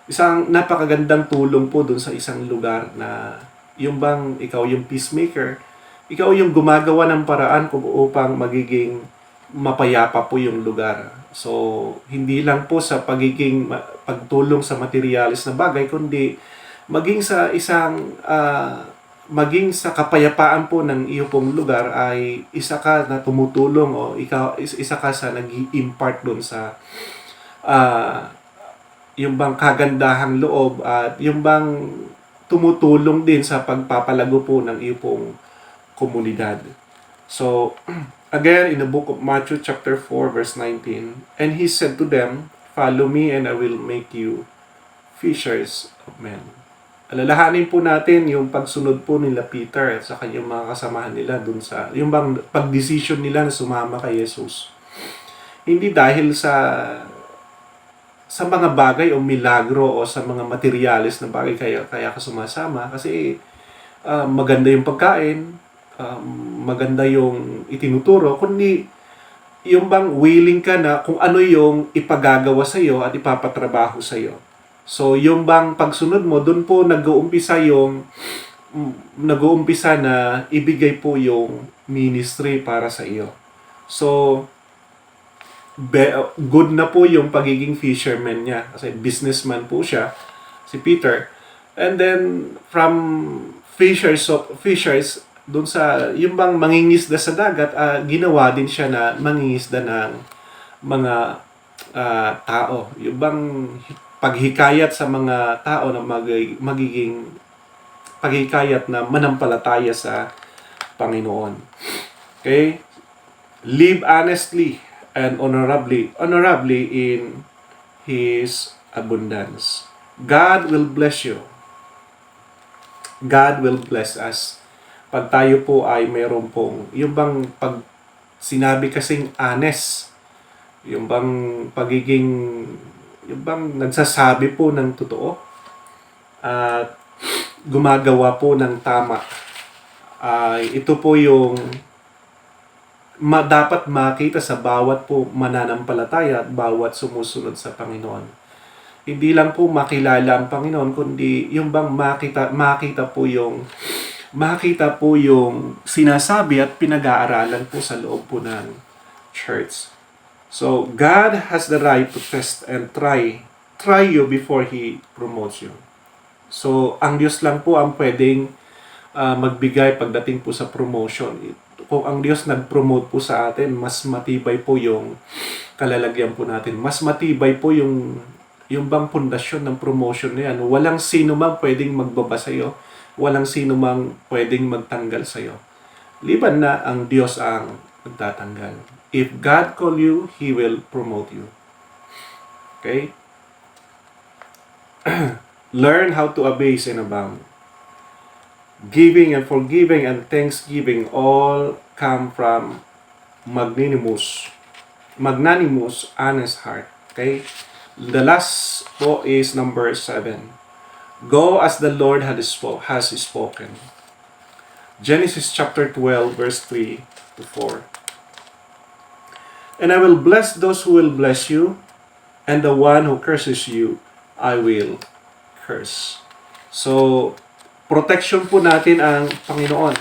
Isang napakagandang tulong po dun sa isang lugar na yung bang ikaw yung peacemaker, ikaw yung gumagawa ng paraan kung upang magiging mapayapa po yung lugar. So, hindi lang po sa pagtulong sa materialis na bagay, kundi maging sa kapayapaan po ng iyo pong lugar ay isa ka na tumutulong o isa ka sa nag-i-impart doon sa yung bang kagandahang loob at yung bang tumutulong din sa pagpapalago po ng iyo pong komunidad. So, again, in the book of Matthew chapter 4, verse 19, and he said to them, follow me and I will make you fishers of men. Alalahanin po natin yung pagsunod po nila Peter at sa kanyang mga kasamahan nila dun sa, yung bang pag-decision nila na sumama kay Jesus. Hindi dahil sa mga bagay o milagro o sa mga materialis na bagay kaya ka sumasama, kasi maganda yung pagkain, maganda yung itinuturo, kundi yung bang willing ka na kung ano yung ipagagawa sa iyo at ipapatrabaho sa iyo. So, yung bang pagsunod mo, doon po nag-uumpisa na ibigay po yung ministry para sa iyo. So, good na po yung pagiging fisherman niya. Kasi businessman po siya, si Peter. And then, from fishers, doon sa, yung bang mangingisda sa dagat, ginawa din siya na mangingisda ng mga tao. Yung bang paghikayat sa mga tao na magiging paghikayat na manampalataya sa Panginoon. Okay? Live honestly and honorably in His abundance. God will bless you. God will bless us. Pag tayo po ay mayroon pong, yung bang pag sinabi kasing honest, yung bang yung bang nagsasabi po ng totoo at gumagawa po ng tama, ito po yung dapat makita sa bawat po mananampalataya at bawat sumusunod sa Panginoon. Hindi lang po makilala ang Panginoon, kundi yung bang makita po yung sinasabi at pinag-aaralan po sa loob po ng church. So, God has the right to test and try you before He promotes you. So, ang Diyos lang po ang pwedeng magbigay pagdating po sa promotion. Kung ang Diyos nag-promote po sa atin, mas matibay po yung kalalagyan po natin. Mas matibay po yung bang pundasyon ng promotion na yan. Walang sino mang pwedeng magbaba sa iyo. Walang sino mang pwedeng magtanggal sa iyo. Liban na ang Diyos ang magtatanggal. If God call you, He will promote you. Okay? Learn how to abase and abound. Giving and forgiving and thanksgiving all come from magnanimous, honest heart. Okay? The last po is number 7. Go as the Lord has spoken. Genesis chapter 12, verse 3 to 4. And I will bless those who will bless you, and the one who curses you, I will curse. So, protection po natin ang Panginoon.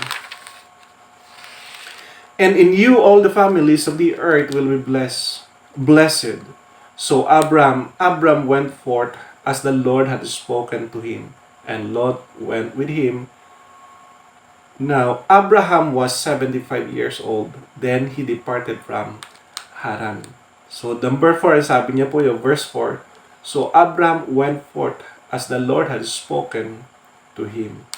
And in you all the families of the earth will be blessed. So Abram went forth as the Lord had spoken to him, and Lot went with him. Now Abraham was 75 years old, then he departed from Haran. So number 4, sabi niya po yung verse 4, so Abram went forth as the Lord had spoken to him.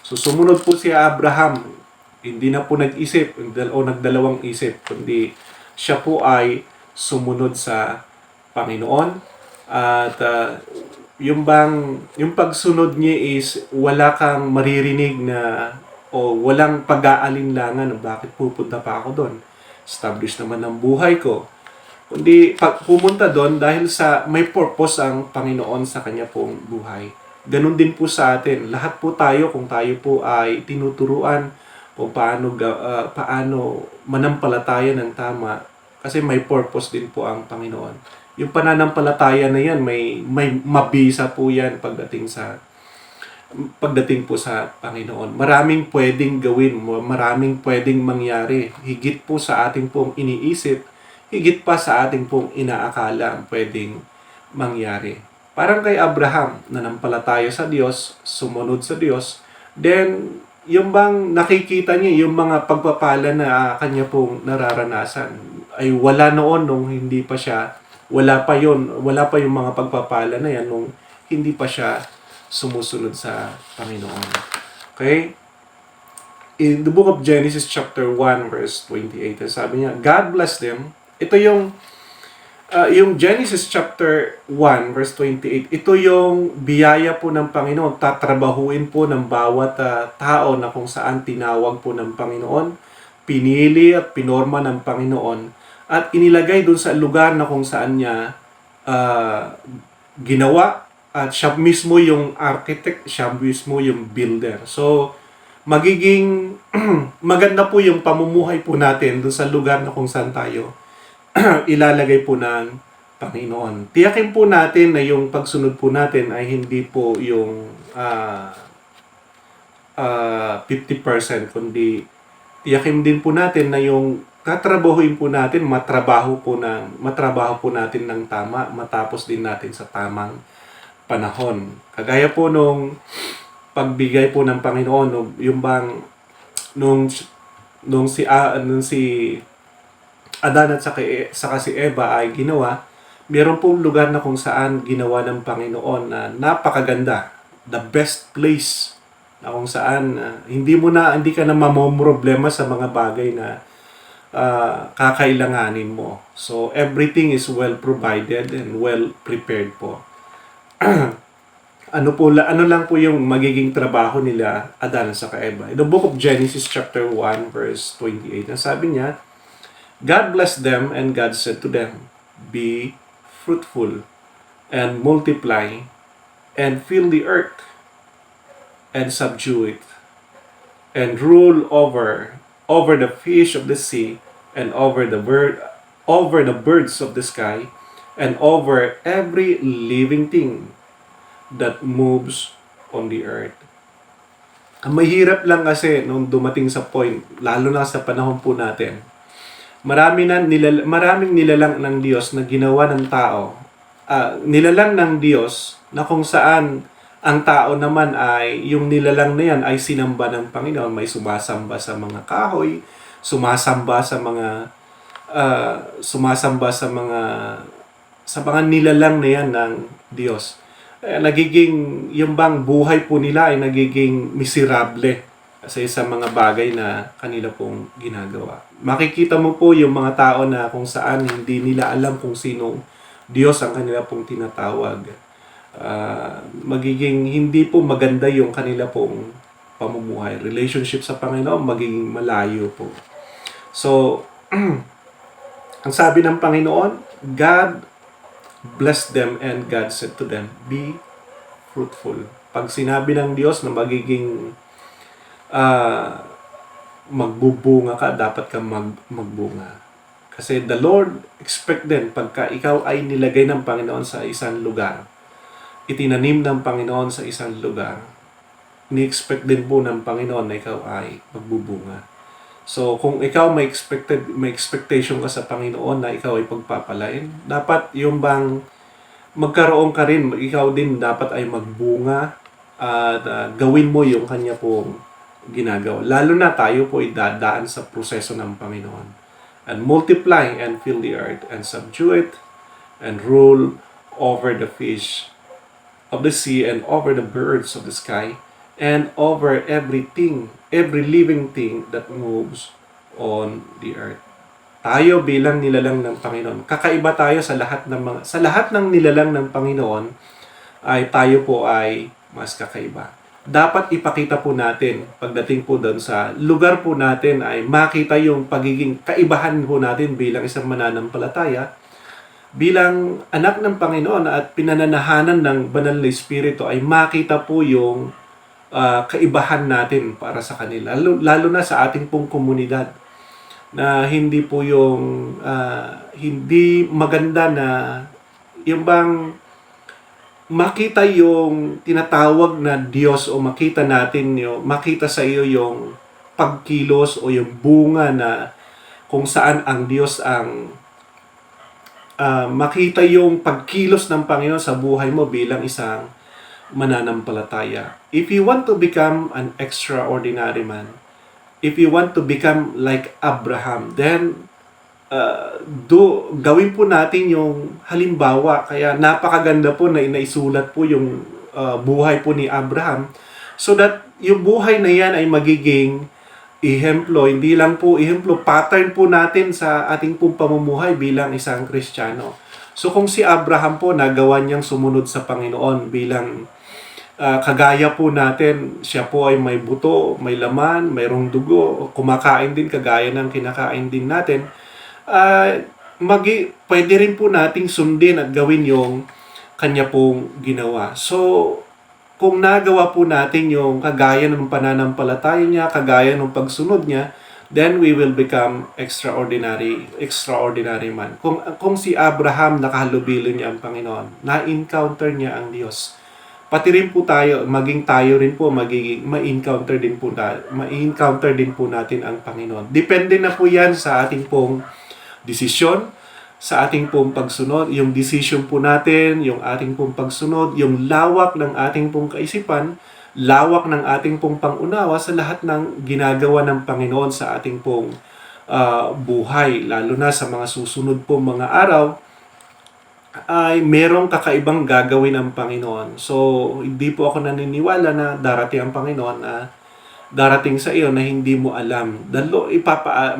So sumunod po si Abraham, hindi na po nag-isip o nagdalawang isip, kundi siya po ay sumunod sa Panginoon. At yung pagsunod niya is wala kang maririnig na o walang pag-aalinlangan bakit pupunta pa ako doon. Establish naman ang buhay ko. Kundi pumunta doon dahil sa may purpose ang Panginoon sa kanya pong buhay. Ganun din po sa atin. Lahat po tayo, kung tayo po ay tinuturuan kung paano manampalataya ng tama, kasi may purpose din po ang Panginoon. Yung pananampalataya na yan, may mabisa po yan pagdating po sa Panginoon. Maraming pwedeng gawin, maraming pwedeng mangyari. Higit po sa ating pong iniisip, higit pa sa ating pong inaakala ang pwedeng mangyari. Parang kay Abraham, nanampalataya sa Diyos, sumunod sa Diyos, then yung bang nakikita niya, yung mga pagpapala na kanya pong nararanasan, ay wala noon nung hindi pa siya, wala pa yung mga pagpapala na yan nung hindi pa siya sumusunod sa Panginoon. Okay? In the book of Genesis chapter 1 verse 28, sabi niya, God bless them. Ito yung Genesis chapter 1 verse 28, ito yung biyaya po ng Panginoon. Tatrabahuin po ng bawat tao na kung saan tinawag po ng Panginoon, pinili at pinorma ng Panginoon, at inilagay dun sa lugar na kung saan niya ginawa. At siya mismo yung architect, siya mismo yung builder. So, magiging maganda po yung pamumuhay po natin doon sa lugar na kung saan tayo ilalagay po ng Panginoon. Tiyakin po natin na yung pagsunod po natin ay hindi po yung 50%, kundi tiyakin din po natin na yung katrabahuin po natin, matrabaho po natin ng tama, matapos din natin sa tamang panahon. Kagaya po nung pagbigay po ng Panginoon, yung bang nung si Adan at saka si Eva ay ginawa, meron pong lugar na kung saan ginawa ng Panginoon na napakaganda, the best place na kung saan hindi ka na mamomroblema sa mga bagay na kakailanganin mo. So everything is well provided and well prepared po. Ano lang po yung magiging trabaho nila Adan sa Eva. In the book of Genesis chapter 1 verse 28, ang sabi niya, God blessed them and God said to them, be fruitful and multiply and fill the earth and subdue it and rule over the fish of the sea and over the birds of the sky and over every living thing that moves on the earth. Ang mahirap lang kasi nung dumating sa point, lalo na sa panahon po natin, maraming nilalang ng Diyos na ginawa ng tao. Nilalang ng Diyos na kung saan ang tao naman ay, yung nilalang na yan ay sinamba ng Panginoon. May sumasamba sa mga kahoy, sumasamba sa mga nilalang na yan ng Diyos. Nagiging, yung bang buhay po nila ay nagiging miserable kasi sa mga bagay na kanila pong ginagawa. Makikita mo po yung mga tao na kung saan hindi nila alam kung sinong Diyos ang kanila pong tinatawag. magiging hindi po maganda yung kanila pong pamumuhay. Relationship sa Panginoon, magiging malayo po. So, ang sabi ng Panginoon, God blessed them and God said to them, be fruitful. Pag sinabi ng Diyos na magiging magbubunga ka, dapat kang magbunga. Kasi the Lord expect din, pagka ikaw ay nilagay ng Panginoon sa isang lugar, itinanim ng Panginoon sa isang lugar, ni-expect din po ng Panginoon na ikaw ay magbubunga. So, kung ikaw may expectation ka sa Panginoon na ikaw ay pagpapalain, dapat yung bang magkaroon ka rin, ikaw din dapat ay magbunga at gawin mo yung kanya pong ginagawa. Lalo na tayo po ay dadaan sa proseso ng Panginoon. And multiply and fill the earth and subdue it and rule over the fish of the sea and over the birds of the sky and over everything, every living thing that moves on the earth. Tayo bilang nilalang ng Panginoon, kakaiba tayo sa lahat ng nilalang ng Panginoon, ay tayo po ay mas kakaiba. Dapat ipakita po natin pagdating po doon sa lugar po natin ay makita yung pagiging kaibahan po natin bilang isang mananampalataya, bilang anak ng Panginoon at pinananahanan ng Banal na Espiritu ay makita po yung kaibahan natin para sa kanila. Lalo na sa ating pong komunidad na hindi po yung hindi maganda na yung bang makita yung tinatawag na Diyos o makita natin makita sa iyo yung pagkilos o yung bunga na kung saan ang Diyos ang makita yung pagkilos ng Panginoon sa buhay mo bilang isang mananampalataya. If you want to become an extraordinary man, if you want to become like Abraham, then gawin po natin yung halimbawa. Kaya napakaganda po na inaisulat po yung buhay po ni Abraham so that yung buhay na yan ay magiging ehemplo, hindi lang po ehemplo, pattern po natin sa ating pong pamumuhay bilang isang Kristiyano. So kung si Abraham po nagawa niyang sumunod sa Panginoon bilang kagaya po natin, siya po ay may buto, may laman, mayroong dugo, kumakain din kagaya ng kinakain din natin, pwede rin po nating sundin at gawin yung kanya pong ginawa. So, kung nagawa po natin yung kagaya ng pananampalataya niya, kagaya ng pagsunod niya, then we will become extraordinary man. Kung si Abraham nakahalubilo niya ang Panginoon, na-encounter niya ang Diyos. Pati rin po tayo, maging tayo rin po, ma-encounter din po natin ang Panginoon. Depende na po yan sa ating pong desisyon, sa ating pong pagsunod, yung decision po natin, yung ating pong pagsunod, yung lawak ng ating pong kaisipan, lawak ng ating pong pangunawa sa lahat ng ginagawa ng Panginoon sa ating pong buhay, lalo na sa mga susunod pong mga araw, ay merong kakaibang gagawin ang Panginoon. So, hindi po ako naniniwala na darating ang Panginoon na darating sa iyo na hindi mo alam.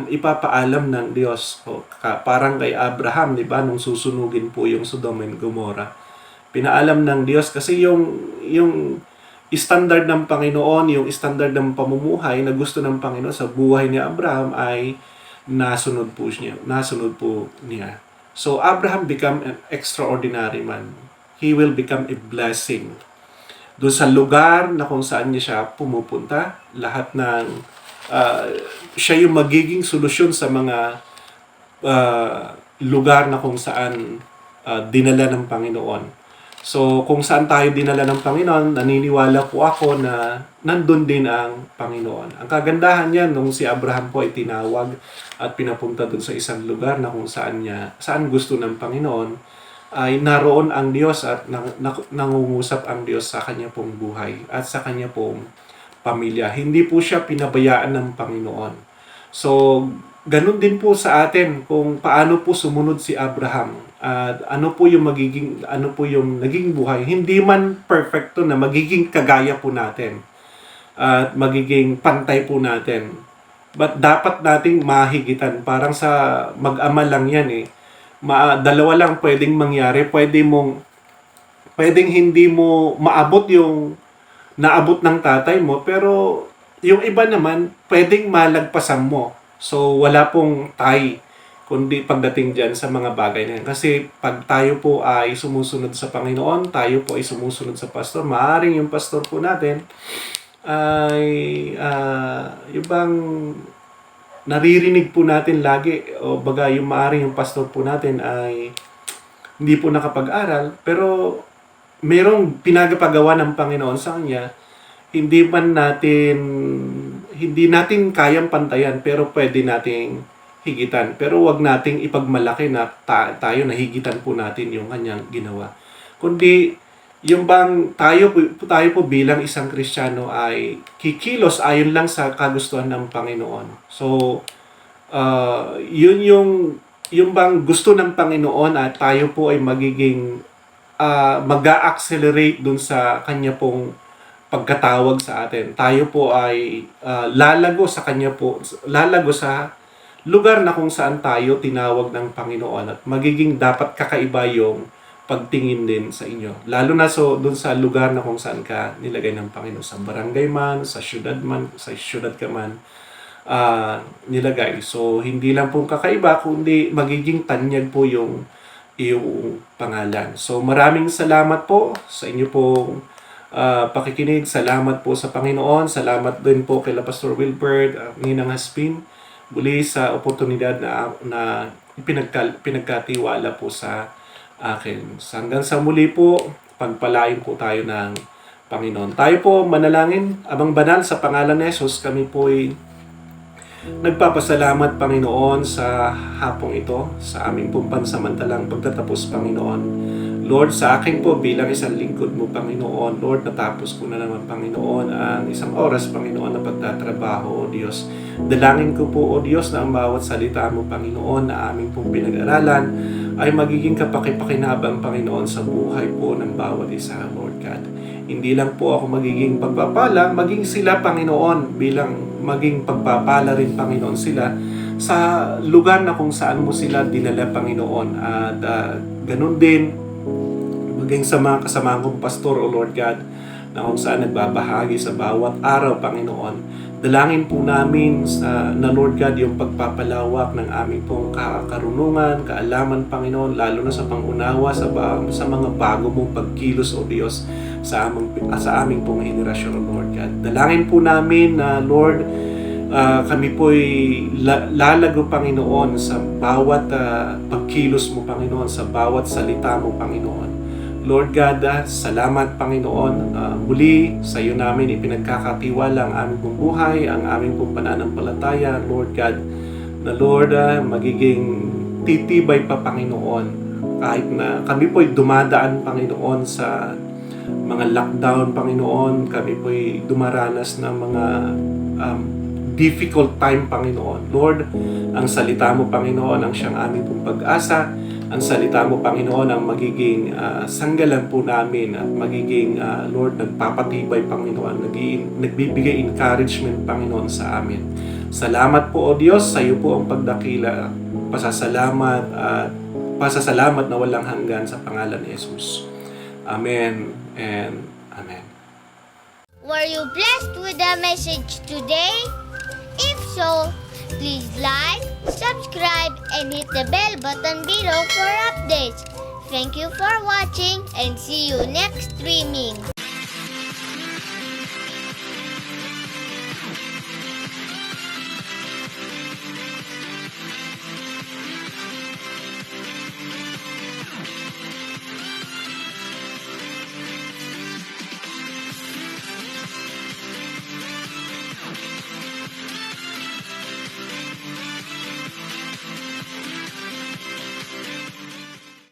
Ipapaalam ng Diyos. Parang kay Abraham, di ba, nung susunugin po yung Sodom and Gomorrah. Pinaalam ng Diyos kasi yung standard ng Panginoon, yung standard ng pamumuhay na gusto ng Panginoon sa buhay ni Abraham ay nasunod po niya. So, Abraham become an extraordinary man. He will become a blessing. Doon sa lugar na kung saan niya siya pumupunta, lahat ng siya yung magiging solusyon sa mga lugar na kung saan dinala ng Panginoon. So, kung saan tayo dinala ng Panginoon, naniniwala po ako na nandun din ang Panginoon. Ang kagandahan niya, nung si Abraham po ay tinawag at pinapunta dun sa isang lugar na kung saan gusto ng Panginoon, ay naroon ang Diyos at nangungusap ang Diyos sa kanya pong buhay at sa kanya pong pamilya. Hindi po siya pinabayaan ng Panginoon. So, ganun din po sa atin kung paano po sumunod si Abraham. At ano po yung naging buhay. Hindi man perfecto na magiging kagaya po natin. At magiging pantay po natin. But dapat nating mahigitan. Parang sa mag-ama lang yan eh. Dalawa lang pwedeng mangyari. Pwede mong pwedeng hindi mo maabot yung naabot ng tatay mo, pero yung iba naman, pwedeng malagpasan mo. So, wala pong tay, kundi pagdating dyan sa mga bagay na yan. Kasi pag tayo po ay sumusunod sa Panginoon, tayo po ay sumusunod sa pastor, maaaring yung pastor po natin ay yung bang naririnig po natin lagi, o baga yung maaaring yung pastor po natin ay hindi po nakapag-aral, pero merong pinagpagawa ng Panginoon sa kanya, hindi natin kayang pantayan, pero pwede nating higitan. Pero wag nating ipagmalaki na tayo nahigitan po natin yung kanyang ginawa. Kundi yung bang tayo po bilang isang Kristiyano ay kikilos ayon lang sa kagustuhan ng Panginoon. So, yun yung bang gusto ng Panginoon at tayo po ay magiging mag-a-accelerate dun sa kanya pong pagkatawag sa atin. Tayo po ay lalago sa kanya po, lalago sa lugar na kung saan tayo tinawag ng Panginoon at magiging dapat kakaiba yung pagtingin din sa inyo. Lalo na dun sa lugar na kung saan ka nilagay ng Panginoon. Sa barangay man, sa syudad ka man, nilagay. So, hindi lang pong kakaiba, kundi magiging tanyag po yung iyong pangalan. So, maraming salamat po sa inyo pong pakikinig. Salamat po sa Panginoon. Salamat din po kay Pastor Wilbert, Ninang Haspin, muli sa oportunidad na pinagkatiwala po sa akin. So, hanggang sa muli po, pagpalain po tayo ng Panginoon. Tayo po manalangin. Abang banal, sa pangalan ni Jesus, kami po ay nagpapasalamat, Panginoon, sa hapong ito, sa aming pong pansamantalang pagtatapos, Panginoon. Lord, sa akin po bilang isang lingkod mo, Panginoon, Lord, natapos ko na naman, Panginoon, ang isang oras, Panginoon, na pagtatrabaho, O Diyos. Dalangin ko po, O Diyos, na ang bawat salita mo, Panginoon, na aming pong pinag-aralan, ay magiging kapakipakinabang, Panginoon, sa buhay po ng bawat isa, Lord God. Hindi lang po ako magiging pagpapala, maging sila, Panginoon, maging pagpapala rin, Panginoon, sila sa lugar na kung saan mo sila dinala, Panginoon. At ganun din, maging sa mga kasamahan kong pastor, O Lord God, na kung saan nagbabahagi sa bawat araw, Panginoon. Dalangin po namin na Lord God yung pagpapalawak ng aming pong karunungan, kaalaman, Panginoon, lalo na sa pangunawa sa mga bago mong pagkilos, O Diyos, sa aming pong henerasyon, O Lord God. Dalangin po namin na Lord, kami po'y lalago, Panginoon, sa bawat pagkilos mo, Panginoon, sa bawat salita mo, Panginoon. Lord God, salamat, Panginoon. Muli sa iyo namin ipinagkakatiwala ang aming pong buhay, ang aming pong pananampalataya, Lord God, na Lord, magiging titibay pa, Panginoon, kahit na kami po'y dumadaan, Panginoon, sa mga lockdown, Panginoon, kami po'y dumaranas ng mga difficult time, Panginoon. Lord, ang salita mo, Panginoon, ang siyang aming pong pag-asa. Ang salita mo, Panginoon, ang magiging sanggalan po namin at magiging, Lord, nagpapatibay, Panginoon, nagbibigay encouragement, Panginoon, sa amin. Salamat po, O Diyos, sa iyo po ang pagdakila, pasasalamat at pasasalamat na walang hanggan sa pangalan ni Jesus. Amen and Amen. Were you blessed with the message today? If so, please like, subscribe, and hit the bell button below for updates. Thank you for watching and see you next streaming.